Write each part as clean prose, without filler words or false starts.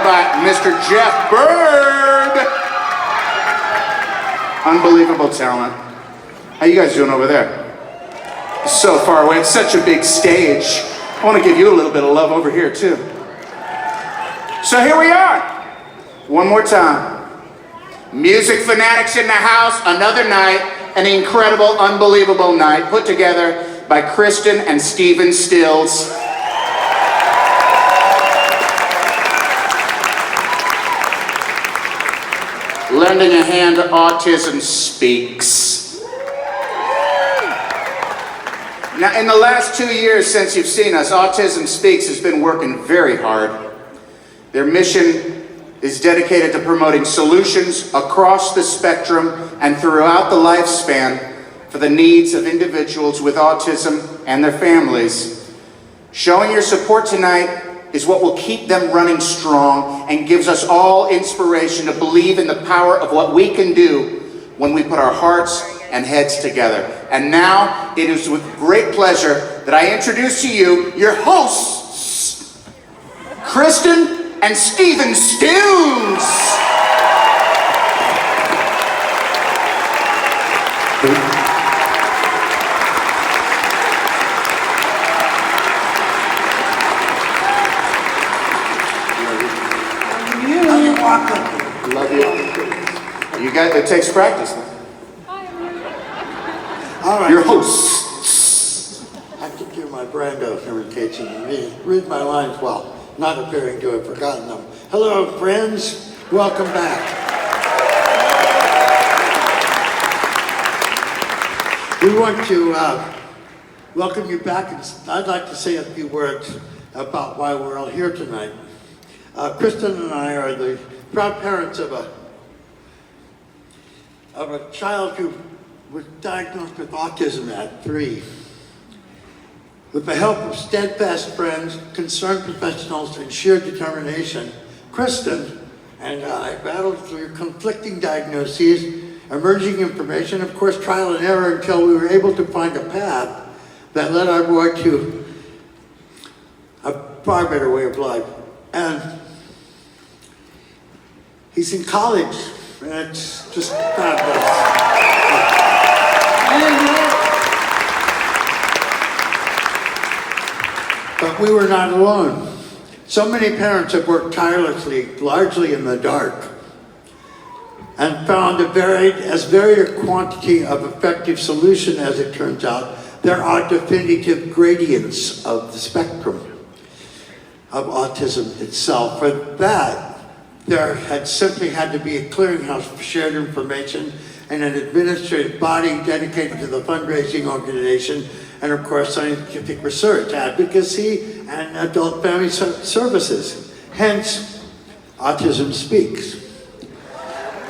by Mr. Jeff Bird. Unbelievable talent. How you guys doing over there? So far away, it's such a big stage. I want to give you a little bit of love over here too. So here we are, one more time. Music fanatics in the house, another night, an incredible, unbelievable night put together by Kristen and Steven Stills. Lending a hand to Autism Speaks. Now, in the last 2 years since you've seen us, Autism Speaks has been working very hard. Their mission is dedicated to promoting solutions across the spectrum and throughout the lifespan for the needs of individuals with autism and their families. Showing your support tonight is what will keep them running strong and gives us all inspiration to believe in the power of what we can do when we put our hearts and heads together. And now, it is with great pleasure that I introduce to you your hosts, Kristen and Steven Stills. Love you. You guys, it takes practice. All right. Your hosts. I took care of my Brando irritation and read my lines while not appearing to have forgotten them. Hello, friends. Welcome back. We want to welcome you back, and I'd like to say a few words about why we're all here tonight. Kristen and I are the proud parents of a child who was diagnosed with autism at 3. With the help of steadfast friends, concerned professionals, and sheer determination, Kristen and I battled through conflicting diagnoses, emerging information, of course trial and error, until we were able to find a path that led our boy to a far better way of life. And he's in college, and it's just fabulous. But we were not alone. So many parents have worked tirelessly, largely in the dark, and found as varied a quantity of effective solution as it turns out. There are definitive gradients of the spectrum of autism itself. For that, there had simply had to be a clearinghouse for shared information and an administrative body dedicated to the fundraising organization, and of course scientific research, advocacy, and adult family services. Hence, Autism Speaks.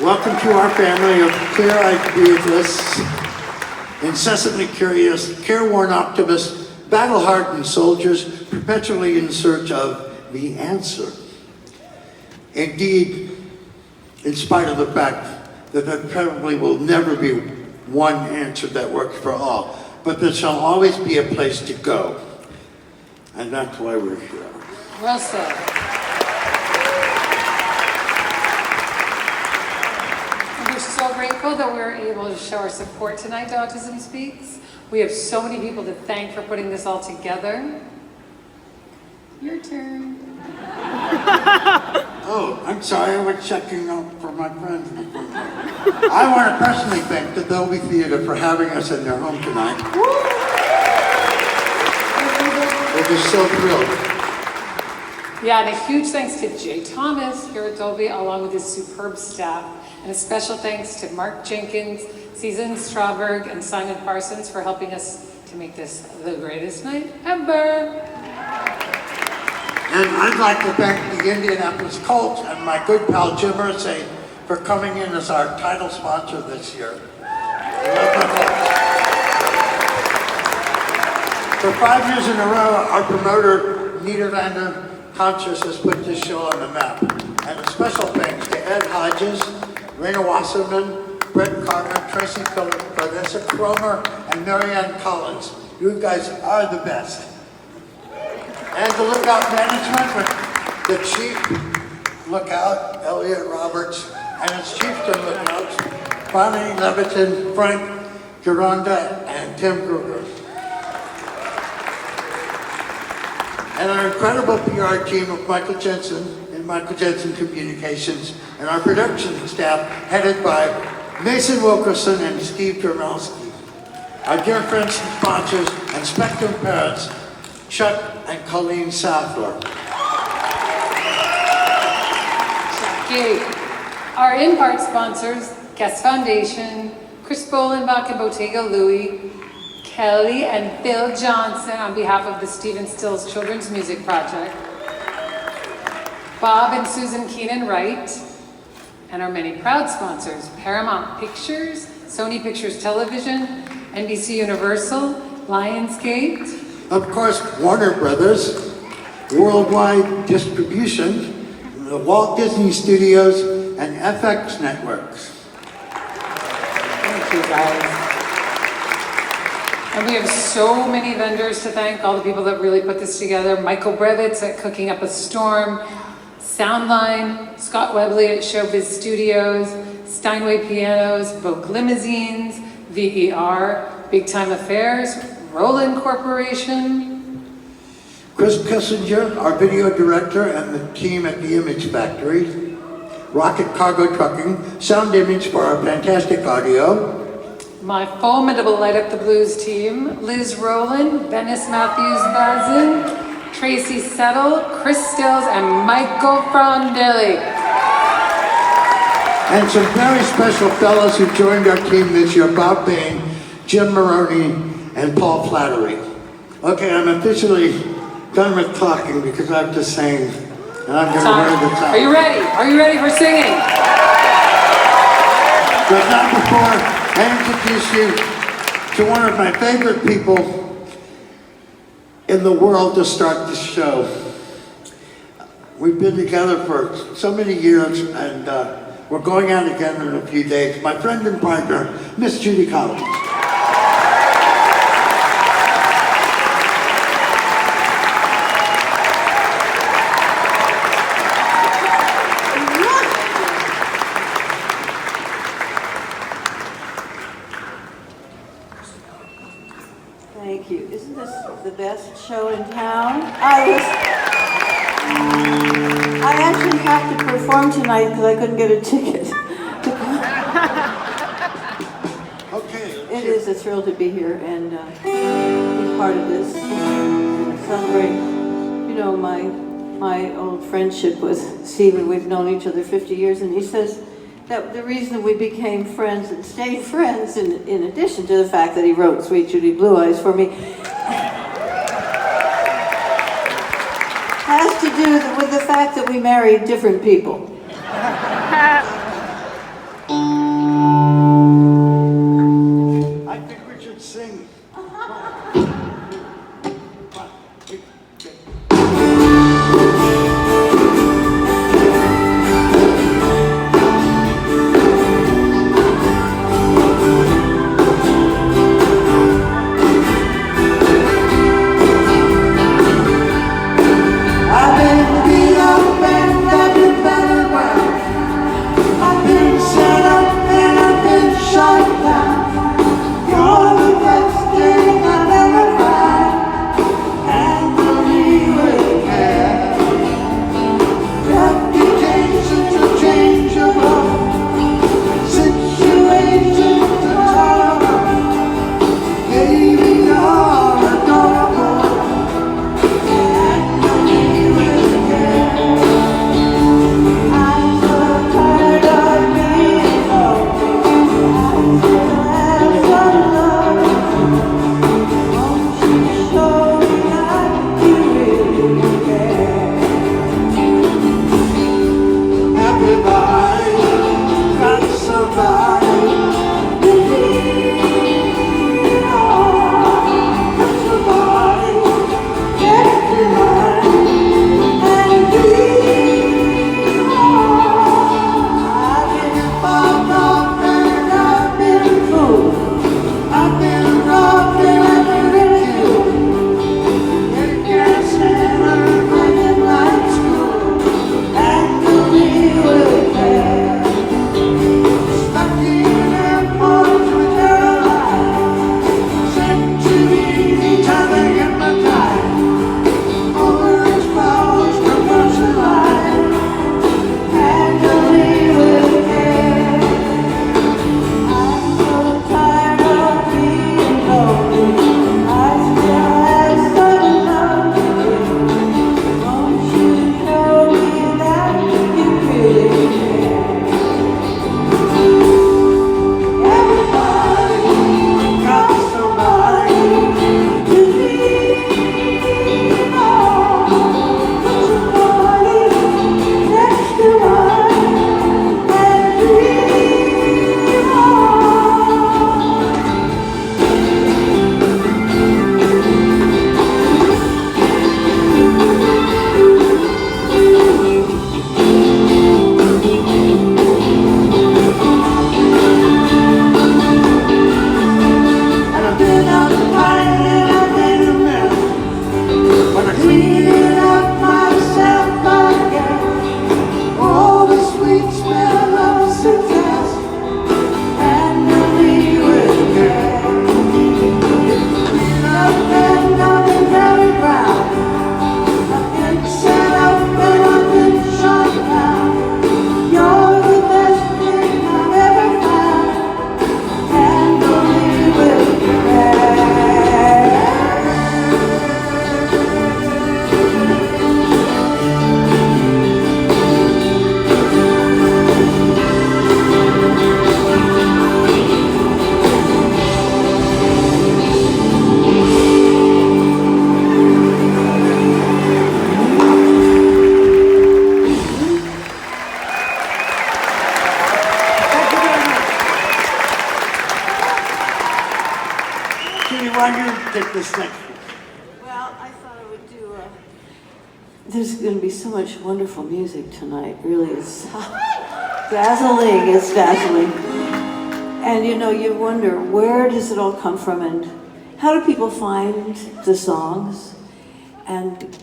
Welcome to our family of clear-eyed idealists, incessantly curious, careworn optimists, battle-hardened soldiers, perpetually in search of the answer. Indeed, in spite of the fact that there probably will never be one answer that works for all, but there shall always be a place to go. And that's why we're here. Well said. We're so grateful that we were able to show our support tonight to Autism Speaks. We have so many people to thank for putting this all together. Your turn. Oh, I'm sorry, I was checking out for my friends. I want to personally thank the Dolby Theater for having us in their home tonight. We're just so thrilled. Yeah, and a huge thanks to Jay Thomas here at Dolby, along with his superb staff. And a special thanks to Mark Jenkins, Susan Strawberg, and Simon Parsons for helping us to make this the greatest night ever. And I'd like to thank the Indianapolis Colts and my good pal Jim Irsay for coming in as our title sponsor this year. For 5 years in a row, our promoter, Nederlander Conscious, has put this show on the map. And a special thanks to Ed Hodges, Raina Wasserman, Brett Carter, Tracy Phillips, Vanessa Cromer, and Marianne Collins. You guys are the best. And the Lookout Management with the chief Lookout, Elliot Roberts, and its chieftain lookouts, Bonnie Leviton, Frank Geronda, and Tim Kruger. And our incredible PR team of Michael Jensen and Michael Jensen Communications, and our production staff headed by Mason Wilkerson and Steve Jermelski. Our dear friends and sponsors and Spectrum parents, Chuck and Colleen Southler. Jackie. Our in-part sponsors, Guest Foundation, Chris Bolenbach and Bottega Louie, Kelly and Phil Johnson on behalf of the Stephen Stills Children's Music Project, Bob and Susan Keenan Wright, and our many proud sponsors, Paramount Pictures, Sony Pictures Television, NBC Universal, Lionsgate, Of course, Warner Brothers, Worldwide Distribution, the Walt Disney Studios, and FX Networks. Thank you, guys. And we have so many vendors to thank, all the people that really put this together. Michael Brevitz at Cooking Up a Storm, Soundline, Scott Webley at Showbiz Studios, Steinway Pianos, Vogue Limousines, VER, Big Time Affairs, Roland Corporation. Chris Kissinger, our video director, and the team at the Image Factory. Rocket Cargo Trucking, sound image for our fantastic audio. My formidable Light Up the Blues team, Liz Rowland, Venice Matthews-Bazin, Tracy Settle, Chris Stills, and Michael Frondelli. And some very special fellows who joined our team this year, Bob Bain, Jim Maroney, and Paul Flattery. Okay, I'm officially done with talking because I'm just saying, and I'm going to wear this out. Are you ready? Are you ready for singing? But not before I introduce you to one of my favorite people in the world to start this show. We've been together for so many years, and we're going out again in a few days. My friend and partner, Miss Judy Collins. Thank you. Isn't this the best show in town? I actually have to perform tonight because I couldn't get a ticket. Okay. It is a thrill to be here and be part of this and celebrate. You know, my old friendship with Stephen, we've known each other 50 years, and he says that the reason we became friends and stayed friends, in addition to the fact that he wrote Sweet Judy Blue Eyes for me, has to do with the fact that we married different people. I think we should sing. I've been beat up and I've been battered. take this next one. Well, I thought I would do. There's going to be so much wonderful music tonight. Really, it's dazzling. It's dazzling. And you know, you wonder, where does it all come from, and how do people find the songs? And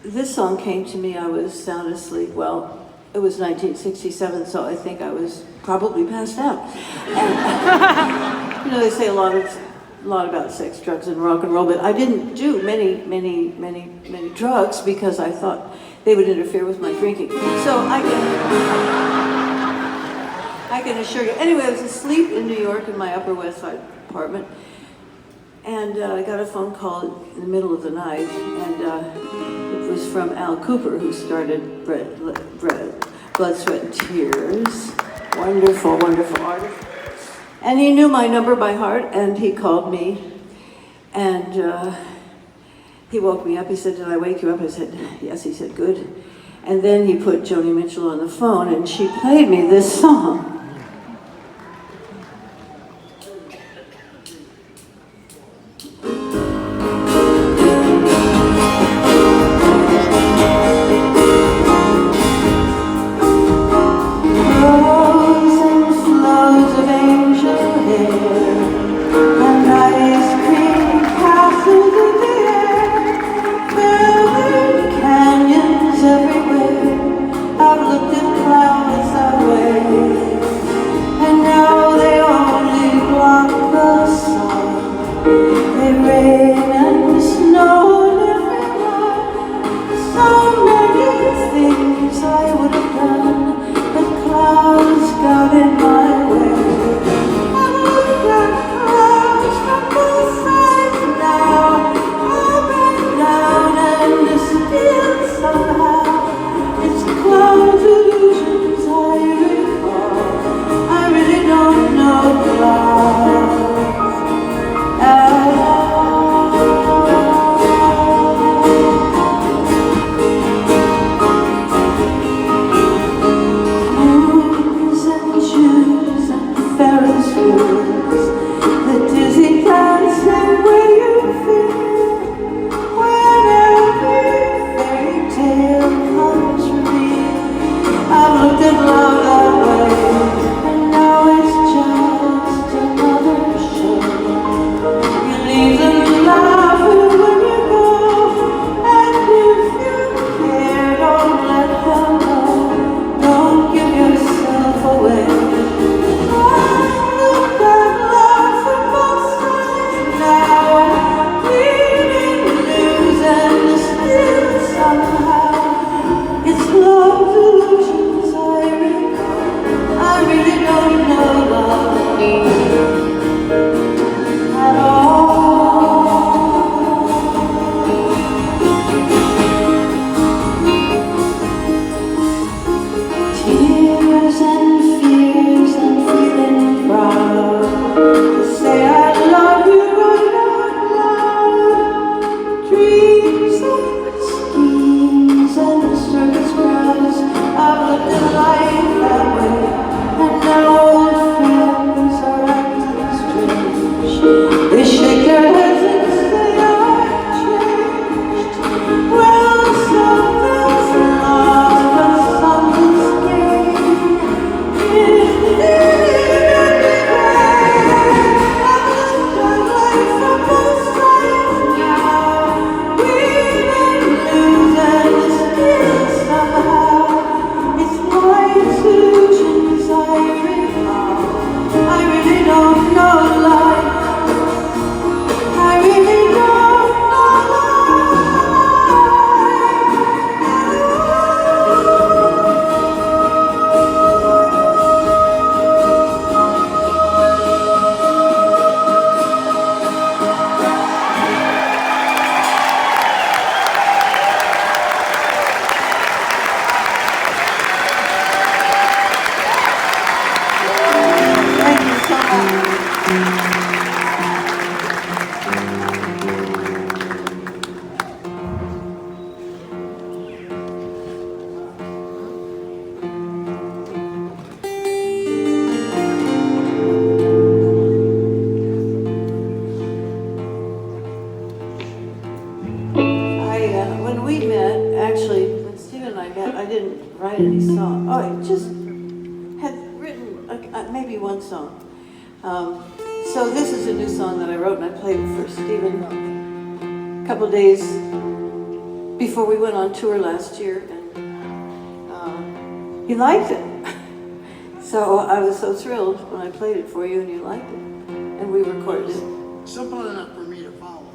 this song came to me. I was sound asleep. Well, it was 1967, so I think I was probably passed out. And, you know, they say a lot about sex, drugs, and rock and roll, but I didn't do many drugs because I thought they would interfere with my drinking. So I can assure you. Anyway, I was asleep in New York in my Upper West Side apartment, and I got a phone call in the middle of the night, and it was from Al Cooper, who started Blood, Sweat, and Tears. Wonderful, wonderful artist. And he knew my number by heart, and he called me, and he woke me up. He said, "Did I wake you up?" I said, "Yes." He said, "Good." And then he put Joni Mitchell on the phone, and she played me this song. I've looked at clouds that way. any song. Oh, I just had written maybe one song. So this is a new song that I wrote, and I played it for Stephen a couple days before we went on tour last year, and he liked it. So I was so thrilled when I played it for you and you liked it, and we recorded it. Simple enough for me to follow.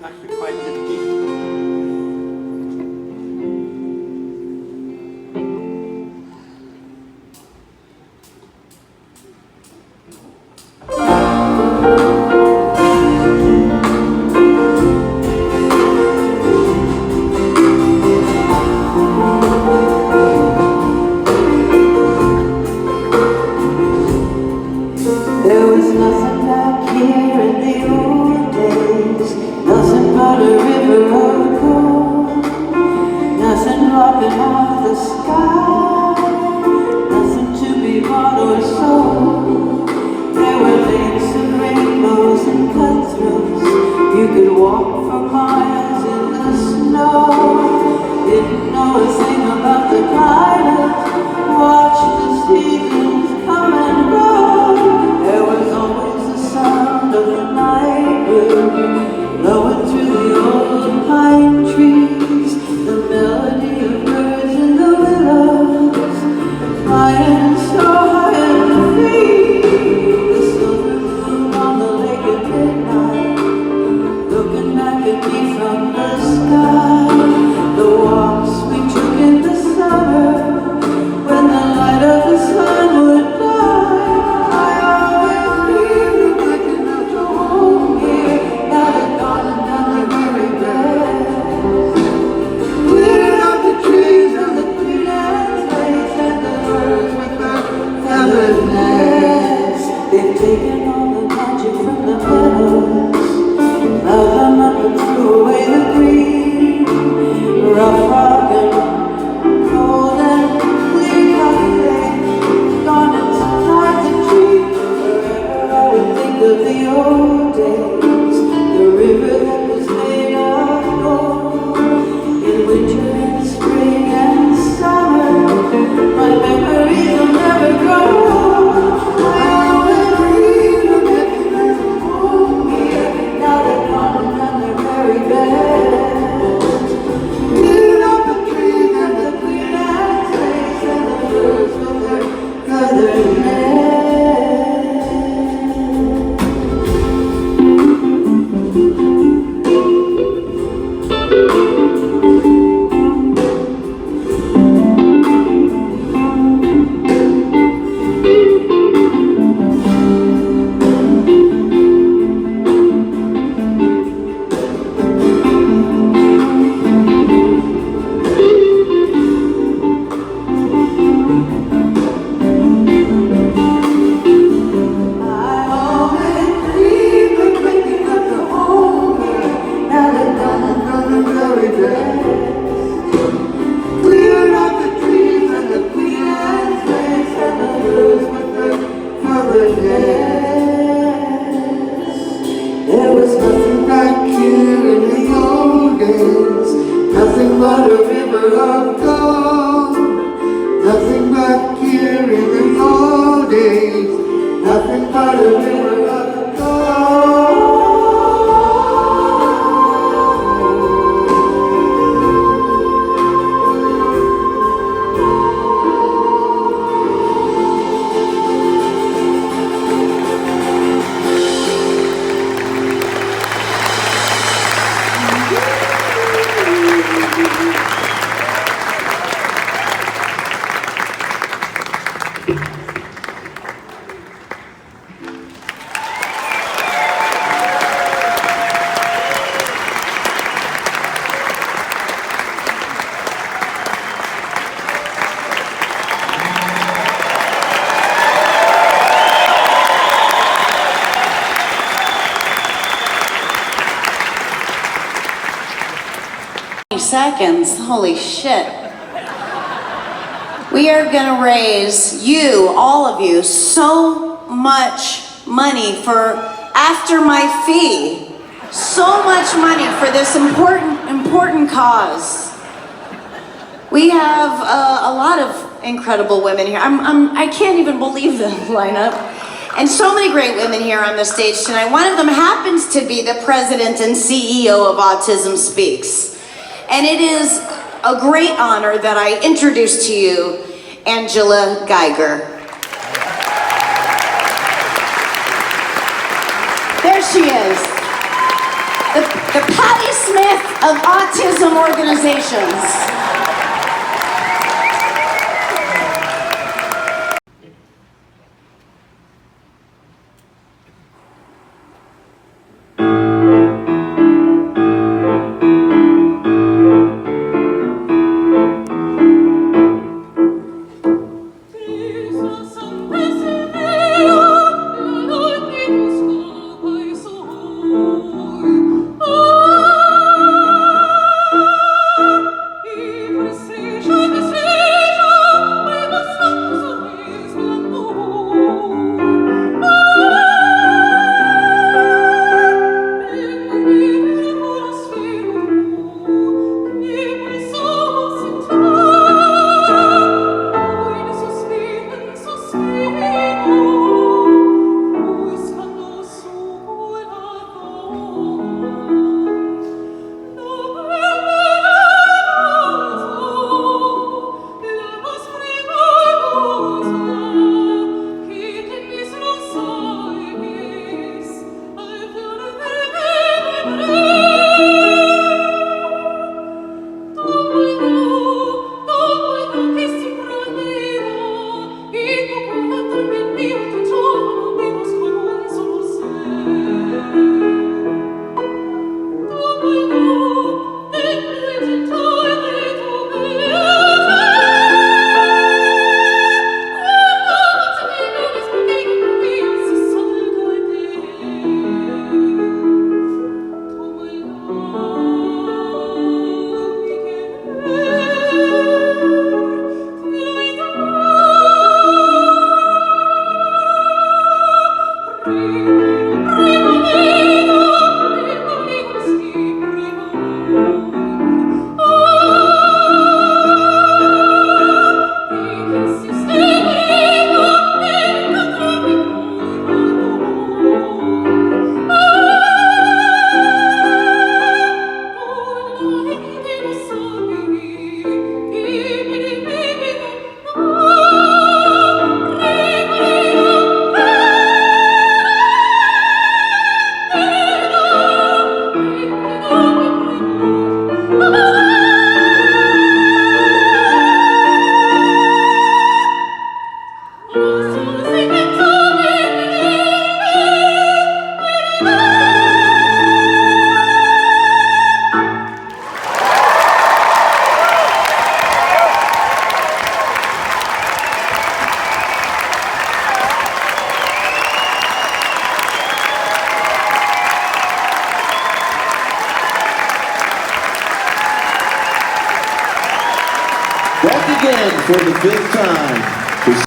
Actually quite nifty. There was nothing back here in the old days, nothing but a river of gold, nothing blocking off the sky, nothing to be bought or sold. There were lakes and rainbows and cutthroats, you could walk for miles in the snow. Didn't know a thing about the climate, watch the seasons come and go. There was always the sound of the night wind blowing through the old pine trees, the melody of birds in the willows, flying so high and free. The silver moon on the lake at midnight, looking back at me from the sky. The walks we took in the summer, when the light of the sun would die. I always dreamed of waking up to home here, now they're gone and done their very best. Cleared up the trees and the green and lakes and the birds with their feathered nests. They've taken all the magic from the meadows, plowed them up and threw away the green. Rough rock and cold and bleak like they gone inside the tree. Forever I would think of the old days, the river that was made of gold. In winter and spring and summer, my memories will never grow old. I always dreamed of getting back home here, now they're gone and done their very best. Cleared up the trees and the green and lakes and the birds with their feathered nests. There was nothing back here in the old days, nothing but a river of gold. Nothing back here in the old days, nothing but a river of gold. Seconds, holy shit. We are gonna raise you, all of you, so much money for after my fee. So much money for this important cause. We have a lot of incredible women here. I can't even believe the lineup. And so many great women here on the stage tonight. One of them happens to be the president and CEO of Autism Speaks. And it is a great honor that I introduce to you Angela Geiger. There she is. The Patti Smith of autism organizations. Back again for the fifth time.